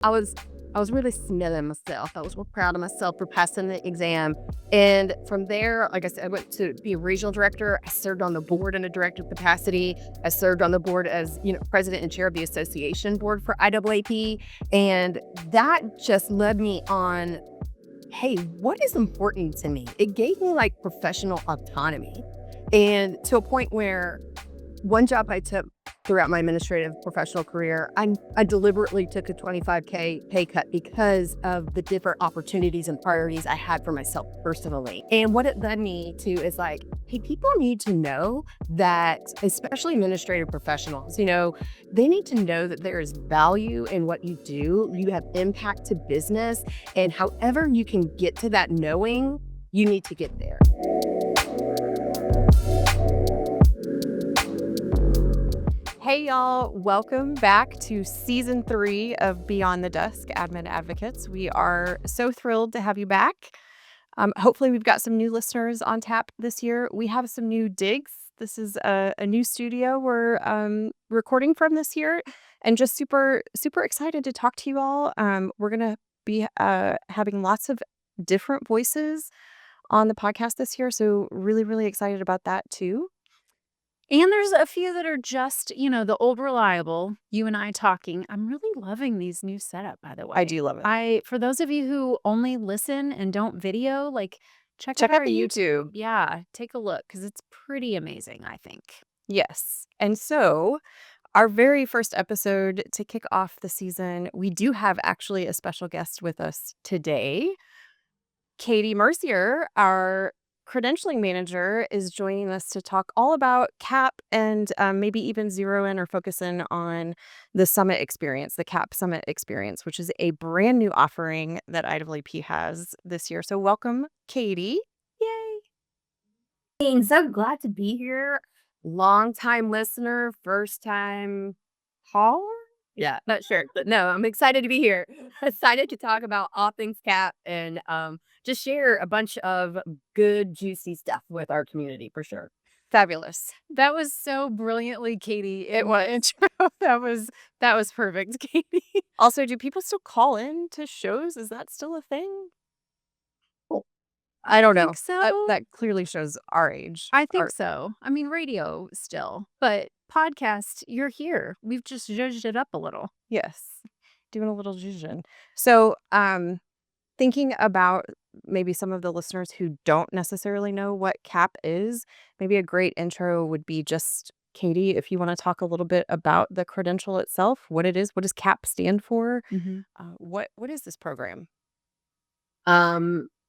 I was I was really smelling myself. I was real proud of myself for passing the exam. And from there, like I said, I went to be a regional director. I served on the board in a director capacity. I served on the board as, president and chair of the association board for IAAP. And that just led me on, hey, what is important to me? It gave me like professional autonomy. And to a point where one job I took throughout my administrative professional career, I deliberately took a 25K pay cut because of the different opportunities and priorities I had for myself personally. And what it led me to is like, hey, people need to know that, especially administrative professionals, they need to know that there is value in what you do. You have impact to business, and however you can get to that knowing, you need to get there. Hey y'all, welcome back to season 3 of Beyond the Desk Admin Advocates. We are so thrilled to have you back. Hopefully we've got some new listeners on tap this year. We have some new digs. This is a new studio we're recording from this year, and just super, super excited to talk to you all. We're going to be having lots of different voices on the podcast this year, so really, really excited about that too. And there's a few that are just, the old reliable, you and I talking. I'm really loving these new setup, by the way. I do love it. For those of you who only listen and don't video, check out our the YouTube. Yeah, take a look because it's pretty amazing, I think. Yes. And so our very first episode to kick off the season, we do have actually a special guest with us today. Katie Mercier, our credentialing manager, is joining us to talk all about CAP and maybe even zero in or focus in on the Summit experience, the CAP Summit experience, which is a brand new offering that IAAP has this year. So welcome, Katie. Yay. So glad to be here. Long time listener, first time caller? Yeah, not sure. But no, I'm excited to be here. Excited to talk about all things CAP and just share a bunch of good, juicy stuff with our community for sure. Fabulous. That was so brilliantly Katie. It was intro. That was perfect, Katie. Also, do people still call in to shows? Is that still a thing? I don't know. Think so. That clearly shows our age. I think so. I mean, radio still, but podcast, you're here. We've just zhuzhed it up a little. Yes, doing a little zhuzhin. So, thinking about maybe some of the listeners who don't necessarily know what CAP is, maybe a great intro would be just, Katie, if you want to talk a little bit about the credential itself, what it is, what does CAP stand for? Mm-hmm. What is this program?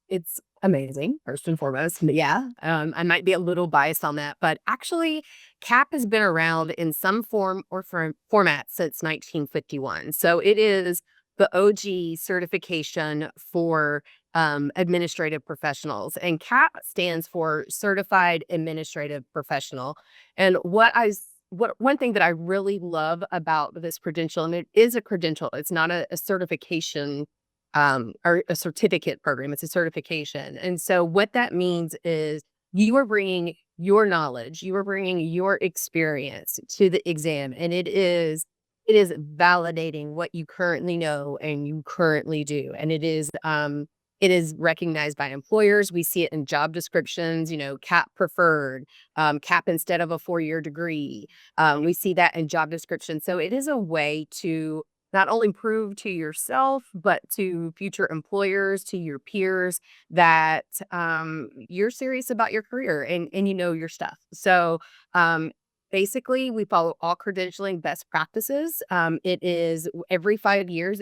It's amazing, first and foremost. Yeah, I might be a little biased on that, but actually, CAP has been around in some form or format since 1951. So it is the OG certification for administrative professionals, and CAP stands for Certified Administrative Professional. And one thing that I really love about this credential, and it is a credential, it's not a certification or a certificate program. It's a certification. And so what that means is you are bringing your knowledge, you are bringing your experience to the exam, and it is validating what you currently know and you currently do. And it is recognized by employers. We see it in job descriptions, CAP preferred, CAP instead of a 4-year degree. We see that in job descriptions. So it is a way to not only prove to yourself, but to future employers, to your peers, that you're serious about your career and you know your stuff. So basically, we follow all credentialing best practices. It is every 5 years.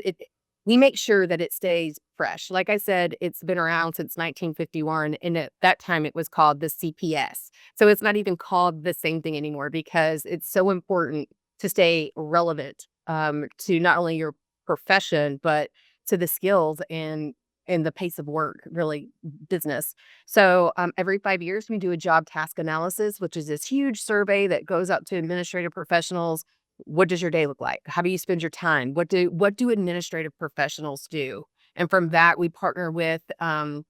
We make sure that it stays fresh. Like I said, it's been around since 1951, and at that time it was called the CPS. So it's not even called the same thing anymore because it's so important to stay relevant to not only your profession, but to the skills and the pace of work, really business. So every 5 years, we do a job task analysis, which is this huge survey that goes out to administrative professionals. What does your day look like? How do you spend your time? What do administrative professionals do? And from that, we partner with a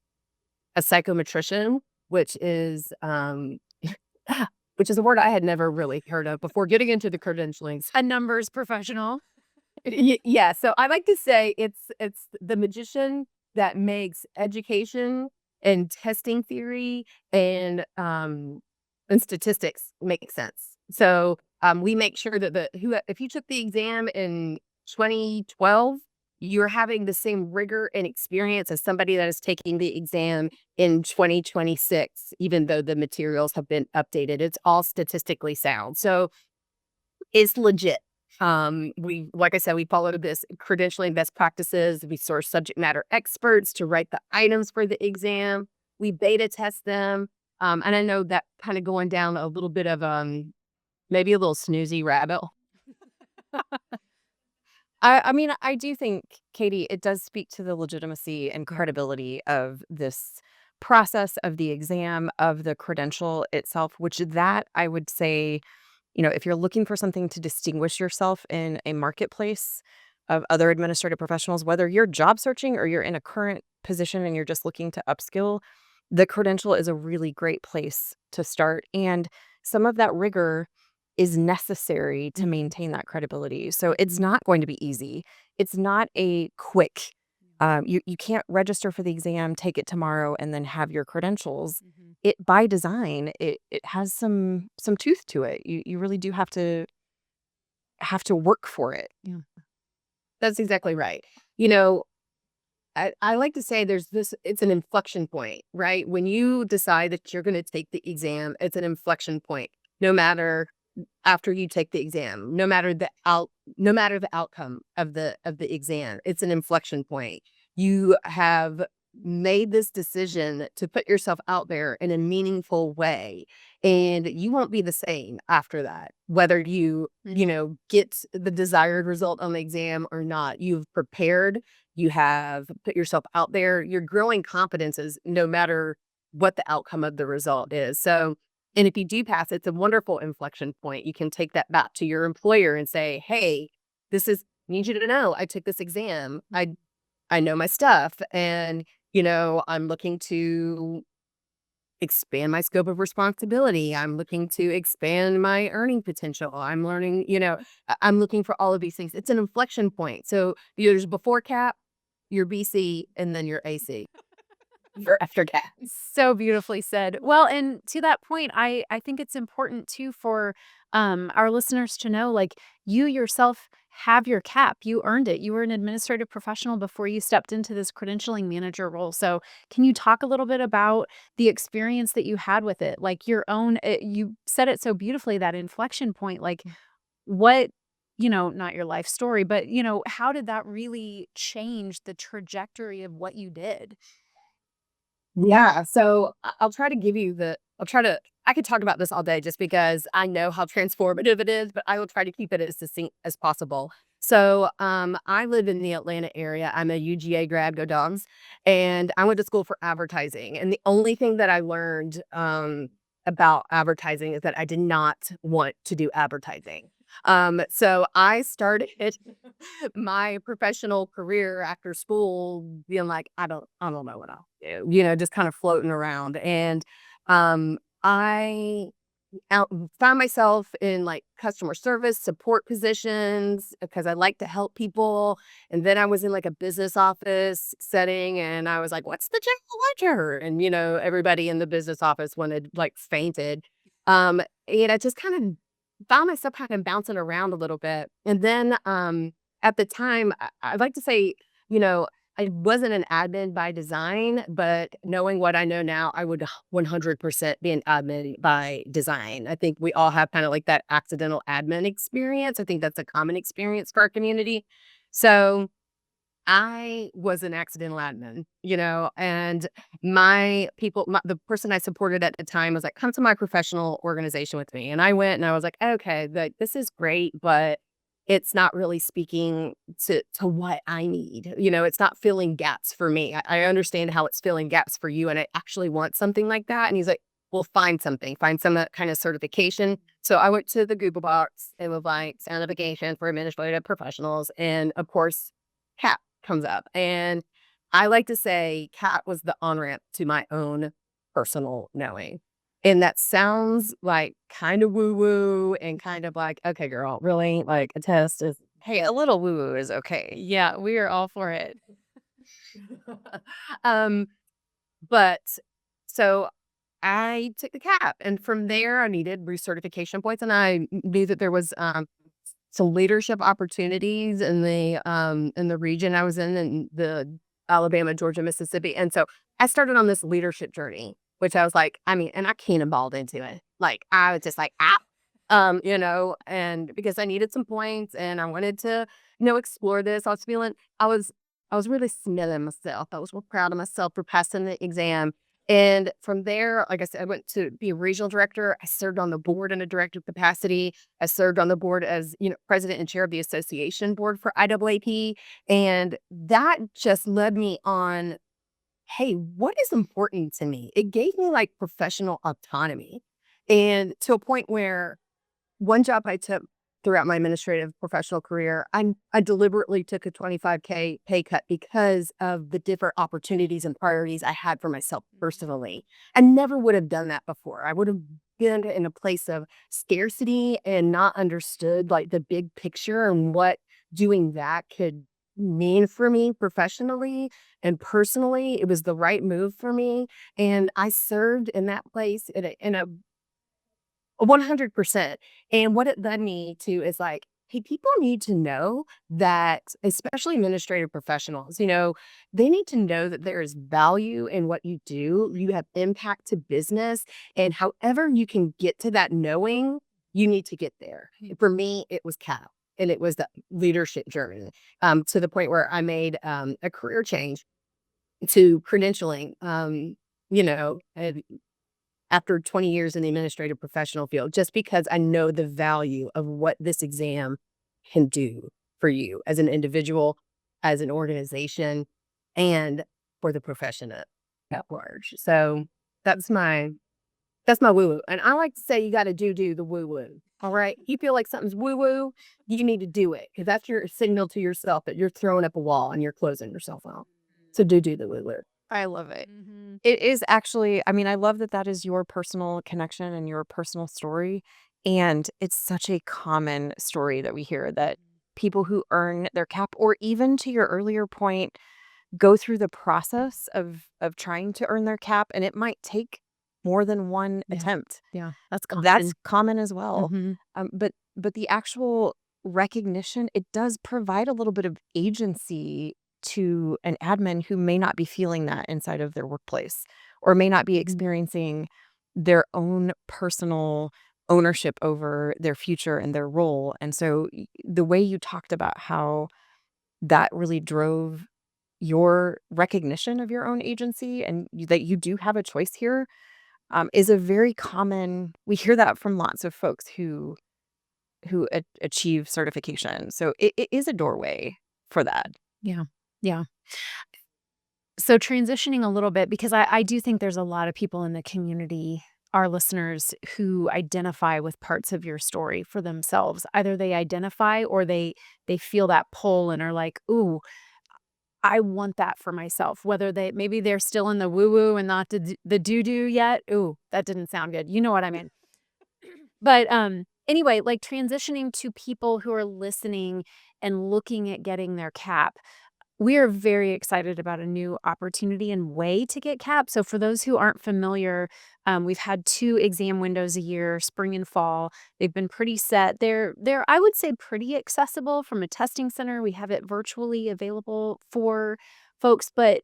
psychometrician, which is a word I had never really heard of before getting into the credentialing. A numbers professional. Yeah, so I like to say it's the magician that makes education and testing theory and statistics make sense. So, we make sure that the who if you took the exam in 2012, you're having the same rigor and experience as somebody that is taking the exam in 2026, even though the materials have been updated. It's all statistically sound. So, it's legit. We like I said, we followed this credentialing best practices. We source subject matter experts to write the items for the exam. We beta test them. And I know that kind of going down a little bit of maybe a little snoozy rabbit. I mean, I do think, Katie, it does speak to the legitimacy and credibility of this process, of the exam, of the credential itself, which that I would say, if you're looking for something to distinguish yourself in a marketplace of other administrative professionals, whether you're job searching or you're in a current position and you're just looking to upskill, the credential is a really great place to start. And some of that rigor is necessary to maintain that credibility. So it's not going to be easy. It's not a quick, you can't register for the exam, take it tomorrow, and then have your credentials. It by design, it has some tooth to it. You really do have to work for it. Yeah. That's exactly right. You know, I like to say it's an inflection point, right? When you decide that you're going to take the exam, it's an inflection point. No matter after you take the exam, no matter the outcome of the exam, it's an inflection point. You have made this decision to put yourself out there in a meaningful way, and you won't be the same after that, whether you get the desired result on the exam or not. You've prepared, you have put yourself out there, you're growing competences no matter what the outcome of the result is. So, and if you do pass, it's a wonderful inflection point. You can take that back to your employer and say, "Hey, need you to know I took this exam. I know my stuff, and I'm looking to expand my scope of responsibility. I'm looking to expand my earning potential. I'm learning, I'm looking for all of these things." It's an inflection point. So there's before cap, your BC, and then your AC for after cap. So beautifully said. Well, and to that point, I think it's important too for our listeners to know, like, you yourself have your cap. You earned it. You were an administrative professional before you stepped into this credentialing manager role. So, can you talk a little bit about the experience that you had with it? Like your own, you said it so beautifully, that inflection point. Like, what, not your life story, but, how did that really change the trajectory of what you did? Yeah, so I'll try to give you I could talk about this all day just because I know how transformative it is, but I will try to keep it as succinct as possible. So, I live in the Atlanta area. I'm a UGA grad, go Dogs, and I went to school for advertising. And the only thing that I learned about advertising is that I did not want to do advertising. So I started my professional career after school being like, I don't know what I'll do, just kind of floating around. And I found myself in like customer service support positions because I like to help people. And then I was in like a business office setting and I was like, what's the general ledger? And, everybody in the business office wanted like fainted. And I just kind of found myself kind of bouncing around a little bit. And then at the time, I'd like to say, you know, I wasn't an admin by design, but knowing what I know now, I would 100% be an admin by design. I think we all have kind of like that accidental admin experience. I think that's a common experience for our community. So I was an accidental admin, and the person I supported at the time was like, come to my professional organization with me. And I went and I was like, okay, this is great, but it's not really speaking to what I need. It's not filling gaps for me. I understand how it's filling gaps for you. And I actually want something like that. And he's like, well, find some kind of certification. So I went to the Google box and was like, certification for administrative professionals. And of course, CAP comes up. And I like to say CAP was the on-ramp to my own personal knowing. And that sounds like kind of woo-woo and kind of like, okay, girl, really? Like a test is Hey, a little woo-woo is okay. Yeah, we are all for it. um, but so I took the CAP, and from there I needed recertification points, and I knew that there was some leadership opportunities in the region I was in the Alabama, Georgia, Mississippi, and so I started on this leadership journey, which I was like, I mean, and I cannonballed into it. Like I was just like, and because I needed some points and I wanted to, explore this. I was really smitten myself. I was real proud of myself for passing the exam. And from there, like I said, I went to be a regional director. I served on the board in a director capacity. I served on the board as, president and chair of the association board for IAAP. And that just led me on, hey, what is important to me? It gave me like professional autonomy. And to a point where one job I took throughout my administrative professional career, I deliberately took a 25K pay cut because of the different opportunities and priorities I had for myself personally. I never would have done that before. I would have been in a place of scarcity and not understood like the big picture and what doing that could mean for me professionally and personally. It was the right move for me. And I served in that place in a 100%. And what it led me to is like, hey, people need to know that, especially administrative professionals, they need to know that there is value in what you do. You have impact to business. And however you can get to that knowing, you need to get there. For me, it was CAP and it was the leadership journey to the point where I made a career change to credentialing. And after 20 years in the administrative professional field, just because I know the value of what this exam can do for you as an individual, as an organization, and for the profession at large. So that's my woo woo. And I like to say you got to do the woo woo. All right. You feel like something's woo woo, you need to do it because that's your signal to yourself that you're throwing up a wall and you're closing yourself out. So do the woo woo. I love it. Mm-hmm. It is actually, I mean, I love that that is your personal connection and your personal story. And it's such a common story that we hear that people who earn their cap, or even to your earlier point, go through the process of trying to earn their cap, and it might take more than one Yeah. attempt. Yeah. That's common. That's common as well. Mhm. But the actual recognition, it does provide a little bit of agency to an admin who may not be feeling that inside of their workplace, or may not be Mhm. experiencing their own personal ownership over their future and their role. And so the way you talked about how that really drove your recognition of your own agency, and that you do have a choice here, is a very common. We hear that from lots of folks who achieve certification. So it is a doorway for that. Yeah. Yeah. So transitioning a little bit, because I do think there's a lot of people in the community, our listeners, who identify with parts of your story for themselves. Either they identify or they feel that pull and are like, ooh, I want that for myself. Whether maybe they're still in the woo woo and not the doo doo yet. Ooh, that didn't sound good. You know what I mean? But anyway, like transitioning to people who are listening and looking at getting their cap. We are very excited about a new opportunity and way to get CAP. So, for those who aren't familiar, we've had 2 exam windows a year, spring and fall. They've been pretty set. They're I would say pretty accessible from a testing center. We have it virtually available for folks, but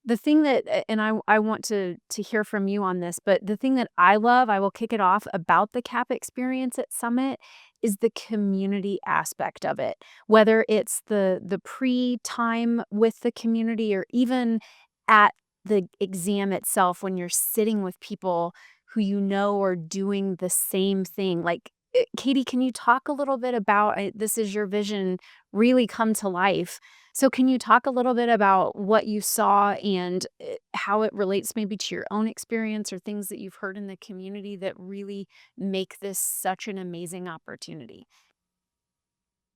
the thing that and I want to hear from you on this, but the thing that I love, I will kick it off about the CAP experience at Summit, is the community aspect of it, whether it's the pre-time with the community or even at the exam itself when you're sitting with people who are doing the same thing. Like, Katie, can you talk a little bit about this is your vision really come to life? So can you talk a little bit about what you saw and how it relates maybe to your own experience or things that you've heard in the community that really make this such an amazing opportunity?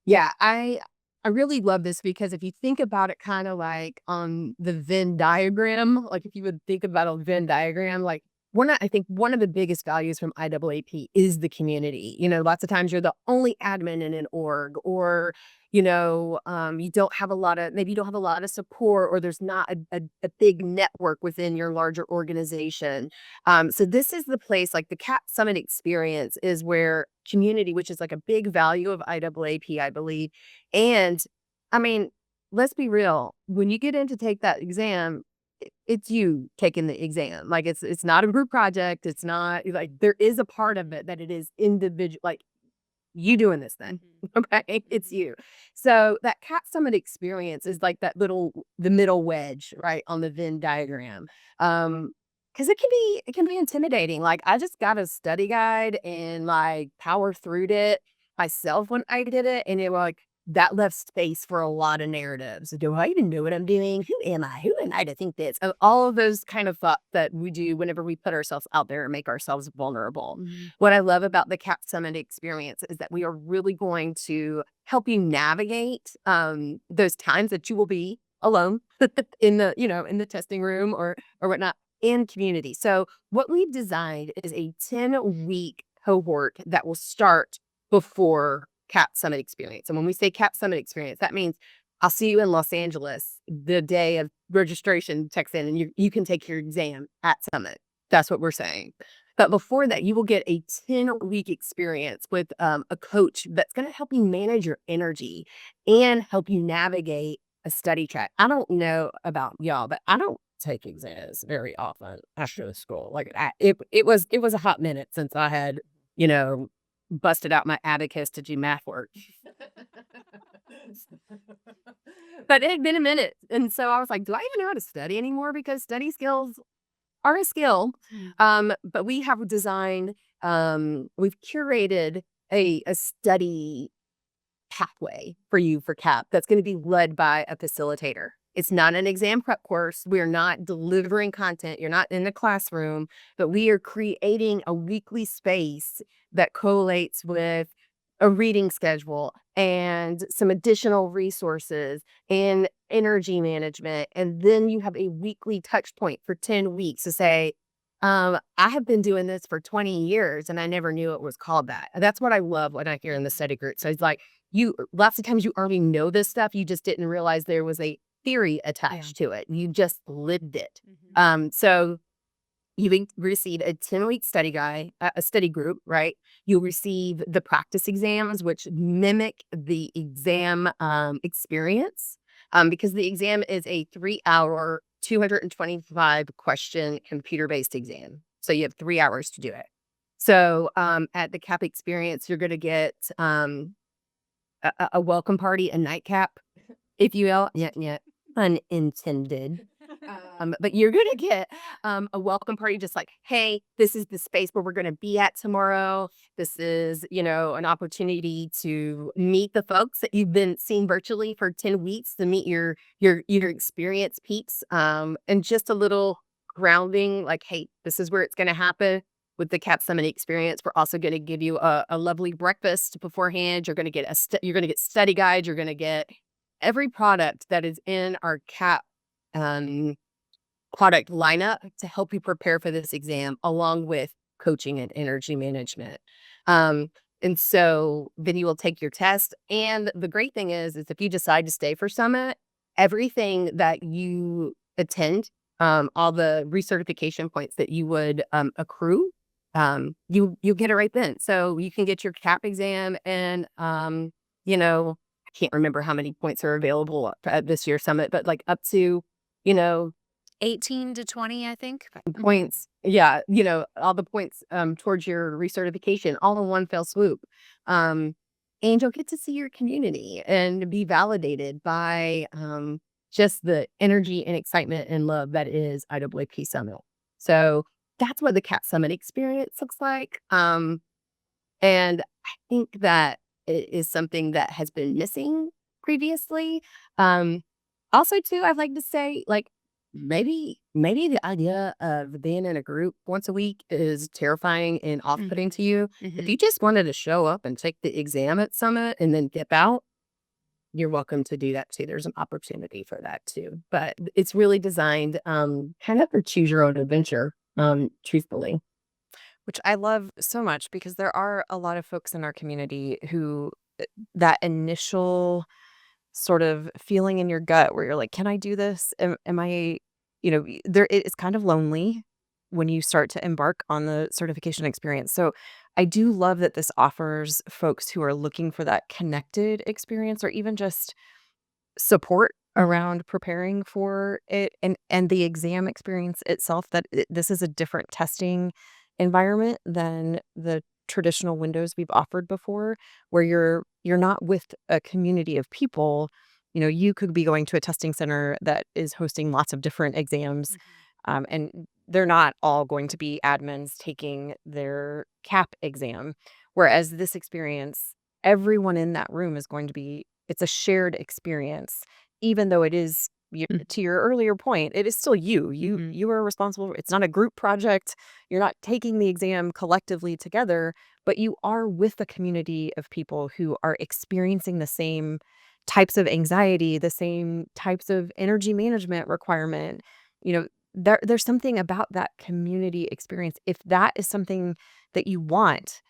Yeah, I really love this because if you think about it kind of like on the Venn diagram, like if you would think about a Venn diagram, like I think one of the biggest values from IAAP is the community. Lots of times you're the only admin in an org, or you don't have a lot of, maybe you don't have a lot of support, or there's not a big network within your larger organization. So this is the place, like the CAP Summit experience is where community, which is like a big value of IAAP, I believe. And I mean, let's be real, when you get in to take that exam, it's you taking the exam. Like it's not a group project. It's not like, there is a part of it that it is individual, like you doing this thing. Okay. It's you. So that CAT Summit experience is like the middle wedge, right, on the Venn diagram. Because it can be intimidating. Like I just got a study guide and like power through it myself when I did it. And it like that left space for a lot of narratives. Do I even know what I'm doing? Who am I? Who am I to think this? All of those kind of thoughts that we do whenever we put ourselves out there and make ourselves vulnerable. What I love about the CAP Summit experience is that we are really going to help you navigate those times that you will be alone in the testing room or whatnot, in community. So what we've designed is a 10-week cohort that will start before CAP Summit experience. And when we say CAP Summit experience, that means I'll see you in Los Angeles the day of registration checks in, and you can take your exam at Summit. That's what we're saying. But before that, you will get a 10-week experience with a coach that's going to help you manage your energy and help you navigate a study track. I don't know about y'all, but I don't take exams very often after the school. Like it was a hot minute since I had, busted out my abacus to do math work. But it had been a minute. And so I was like, do I even know how to study anymore? Because study skills are a skill. But we have designed, we've curated a study pathway for you for CAP that's going to be led by a facilitator. It's not an exam prep course. We're not delivering content. You're not in the classroom, but we are creating a weekly space that collates with a reading schedule and some additional resources and energy management. And then you have a weekly touch point for 10 weeks to say, I have been doing this for 20 years and I never knew it was called that. That's what I love when I hear in the study group. So it's like, lots of times you already know this stuff. You just didn't realize there was a theory attached to it. You just lived it. So you receive a 10-week study guide, a study group, right? You'll receive the practice exams, which mimic the exam experience, because the exam is a 3-hour, 225 question computer-based exam. So you have 3 hours to do it. So at the CAP experience, you're going to get a welcome party, a nightcap, if you will. Yeah, unintended. But you're going to get a welcome party, just like, hey, this is the space where we're going to be at tomorrow. This is, an opportunity to meet the folks that you've been seeing virtually for 10 weeks, to meet your experience peeps, and just a little grounding, like, hey, this is where it's going to happen. With the CAP Summit experience, we're also going to give you a lovely breakfast beforehand. You're going to get you're going to get study guides. You're going to get every product that is in our CAP product lineup to help you prepare for this exam, along with coaching and energy management. And so then you will take your test. And the great thing is if you decide to stay for Summit, everything that you attend, all the recertification points that you would accrue, you get it right then. So you can get your CAP exam and, I can't remember how many points are available at this year's Summit, but like up to, 18 to 20, I think. points. Yeah. All the points towards your recertification, all in one fell swoop. And you'll get to see your community and be validated by just the energy and excitement and love that is IAAP Summit. So that's what the CAP Summit experience looks like. And I think that it is something that has been missing previously. Also, too, I'd like to say, like, maybe the idea of being in a group once a week is terrifying and off-putting to you. If you just wanted to show up and take the exam at Summit and then dip out, you're welcome to do that too. There's an opportunity for that too. But it's really designed kind of for choose your own adventure. truthfully. Which I love so much because there are a lot of folks in our community who that initial sort of feeling in your gut where you're like, "Can I do this? Am I," there it's kind of lonely when you start to embark on the certification experience. So I do love that this offers folks who are looking for that connected experience or even just support around preparing for it and the exam experience itself that this is a different testing environment than the traditional windows we've offered before where you're not with a community of people. You could be going to a testing center that is hosting lots of different exams, and they're not all going to be admins taking their CAP exam, whereas this experience, everyone in that room is going to be, it's a shared experience, even though it is to your earlier point, it is still you are responsible. It's not a group project. You're not taking the exam collectively together, but you are with a community of people who are experiencing the same types of anxiety, the same types of energy management requirement. There's something about that community experience. If that is something that you want,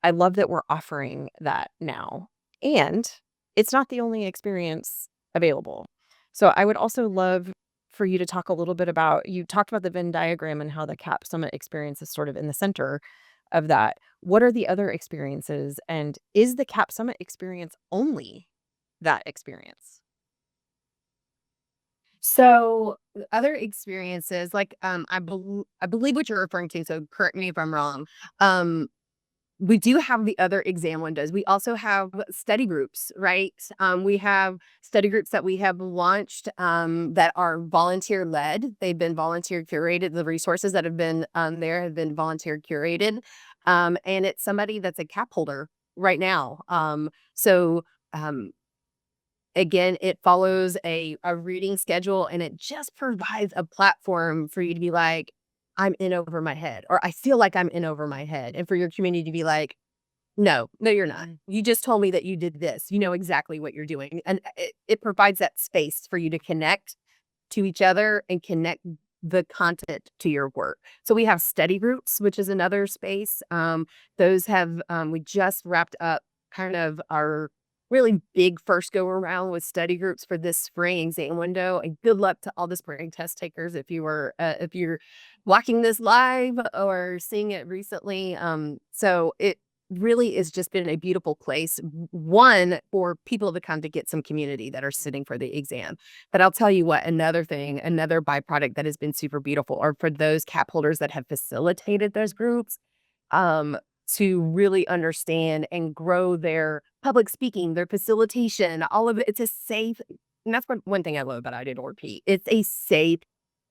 I love that we're offering that now. And it's not the only experience available. So I would also love for you to talk a little bit about, you talked about the Venn diagram and how the CAP Summit experience is sort of in the center of that. What are the other experiences? And is the CAP Summit experience only that experience? So other experiences, like I believe what you're referring to. So correct me if I'm wrong. Um, we do have the other exam windows. We also have study groups, right? We have study groups that we have launched that are volunteer led. They've been volunteer curated. The resources that have been there have been volunteer curated, and it's somebody that's a cap holder right now. So. Um, Again, it follows a reading schedule, and it just provides a platform for you to be like, "I'm in over my head," or "I feel like I'm in over my head," and for your community to be like, "No, no, you're not. You just told me that you did this. You know exactly what you're doing." And it provides that space for you to connect to each other and connect the content to your work. So we have study groups, which is another space. Those have we just wrapped up kind of our really big first go around with study groups for this spring exam window. And good luck to all the spring test takers if you're watching this live or seeing it recently. So it really has just been a beautiful place. One, for people to come to get some community that are sitting for the exam. But I'll tell you what, another thing, another byproduct that has been super beautiful are for those cap holders that have facilitated those groups, um, to really understand and grow their public speaking, their facilitation, all of it. It's a safe, and that's one thing I love about IAAP. It's a safe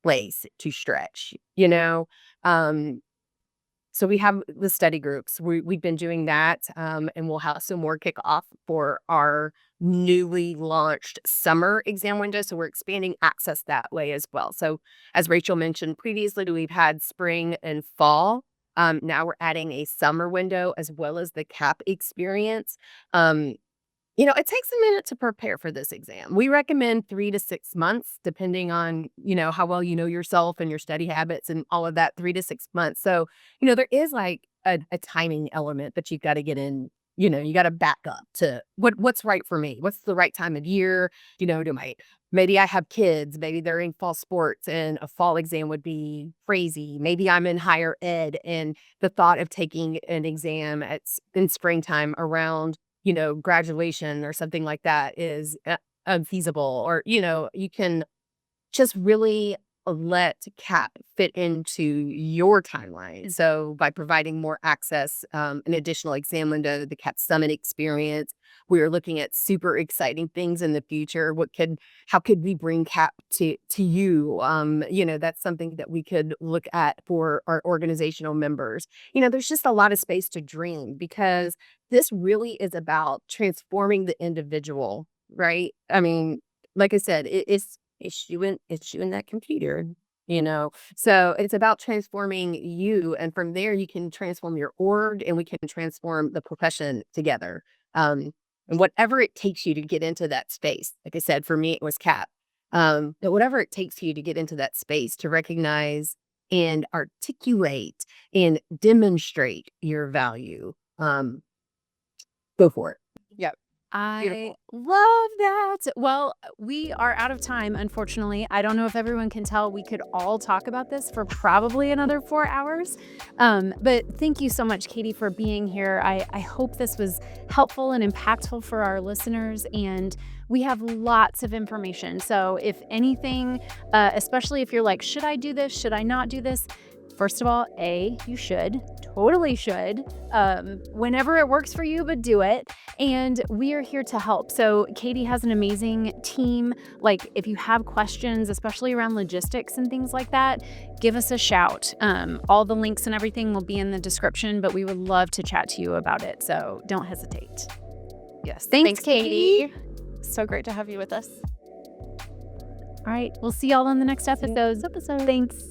place to stretch, you know? Um, so we have the study groups. We've been doing that, and we'll have some more kick off for our newly launched summer exam window. So we're expanding access that way as well. So as Rachel mentioned previously, we've had spring and fall. Now we're adding a summer window as well as the CAP experience. Um, it takes a minute to prepare for this exam. We recommend 3 to 6 months, depending on, how well you know yourself and your study habits and all of that, 3 to 6 months. So, there is like a timing element that you've got to get in. You got to back up to what's right for me. What's the right time of year? Maybe I have kids, maybe they're in fall sports and a fall exam would be crazy. Maybe I'm in higher ed and the thought of taking an exam in springtime around graduation or something like that is unfeasible, or, you can just really let CAP fit into your timeline. So by providing more access, an additional exam window, the CAP Summit experience, we are looking at super exciting things in the future. How could we bring CAP to you? That's something that we could look at for our organizational members. There's just a lot of space to dream because this really is about transforming the individual, right? I mean, like I said, it's you in that computer, So it's about transforming you, and from there you can transform your org, and we can transform the profession together. And whatever it takes you to get into that space, like I said, for me it was CAP. But whatever it takes you to get into that space to recognize and articulate and demonstrate your value, go for it. I Beautiful. love that. Well, we are out of time, unfortunately. I don't know if everyone can tell. We could all talk about this for probably another 4 hours. But thank you so much, Katie, for being here. I hope this was helpful and impactful for our listeners. And we have lots of information. So if anything, especially if you're like, should I do this? Should I not do this? First of all, you should, totally should, whenever it works for you, but do it. And we are here to help. So Katie has an amazing team. Like if you have questions, especially around logistics and things like that, give us a shout. All the links and everything will be in the description, but we would love to chat to you about it. So don't hesitate. Yes. Thanks, Katie. So great to have you with us. All right. We'll see y'all on the next episode. Thanks.